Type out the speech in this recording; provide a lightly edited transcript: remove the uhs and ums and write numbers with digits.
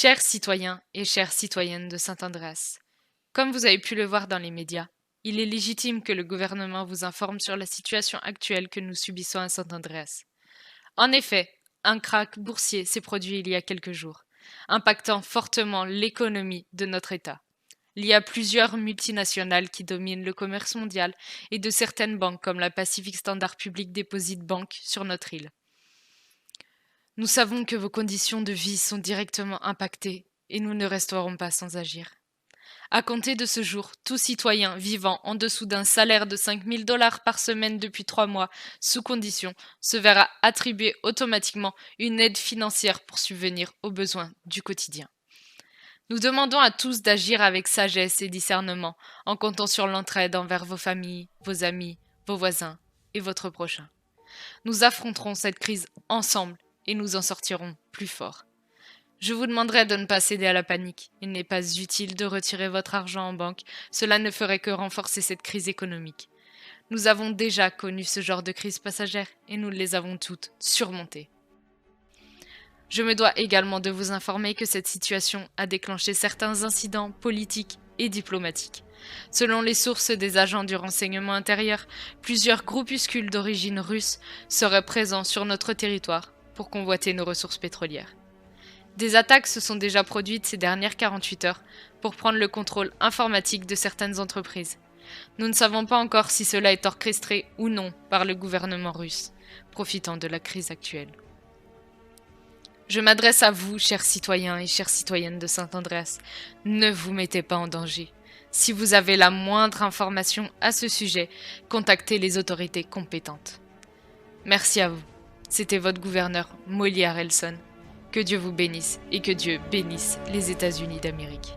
Chers citoyens et chères citoyennes de Saint-Andreas, comme vous avez pu le voir dans les médias, il est légitime que le gouvernement vous informe sur la situation actuelle que nous subissons à Saint-Andreas. En effet, un krach boursier s'est produit il y a quelques jours, impactant fortement l'économie de notre État. Il y a plusieurs multinationales qui dominent le commerce mondial et de certaines banques comme la Pacific Standard Public Deposit Bank sur notre île. Nous savons que vos conditions de vie sont directement impactées et nous ne resterons pas sans agir. À compter de ce jour, tout citoyen vivant en dessous d'un salaire de 5 000 $ par semaine depuis 3 mois, sous condition, se verra attribuer automatiquement une aide financière pour subvenir aux besoins du quotidien. Nous demandons à tous d'agir avec sagesse et discernement, en comptant sur l'entraide envers vos familles, vos amis, vos voisins et votre prochain. Nous affronterons cette crise ensemble et nous en sortirons plus forts. Je vous demanderai de ne pas céder à la panique. Il n'est pas utile de retirer votre argent en banque, cela ne ferait que renforcer cette crise économique. Nous avons déjà connu ce genre de crise passagère et nous les avons toutes surmontées. Je me dois également de vous informer que cette situation a déclenché certains incidents politiques et diplomatiques. Selon les sources des agents du renseignement intérieur, plusieurs groupuscules d'origine russe seraient présents sur notre territoire pour convoiter nos ressources pétrolières. Des attaques se sont déjà produites ces dernières 48 heures pour prendre le contrôle informatique de certaines entreprises. Nous ne savons pas encore si cela est orchestré ou non par le gouvernement russe, profitant de la crise actuelle. Je m'adresse à vous, chers citoyens et chères citoyennes de Saint-Andreas. Ne vous mettez pas en danger. Si vous avez la moindre information à ce sujet, contactez les autorités compétentes. Merci à vous. C'était votre gouverneur, Molly Harrelson. Que Dieu vous bénisse et que Dieu bénisse les États-Unis d'Amérique.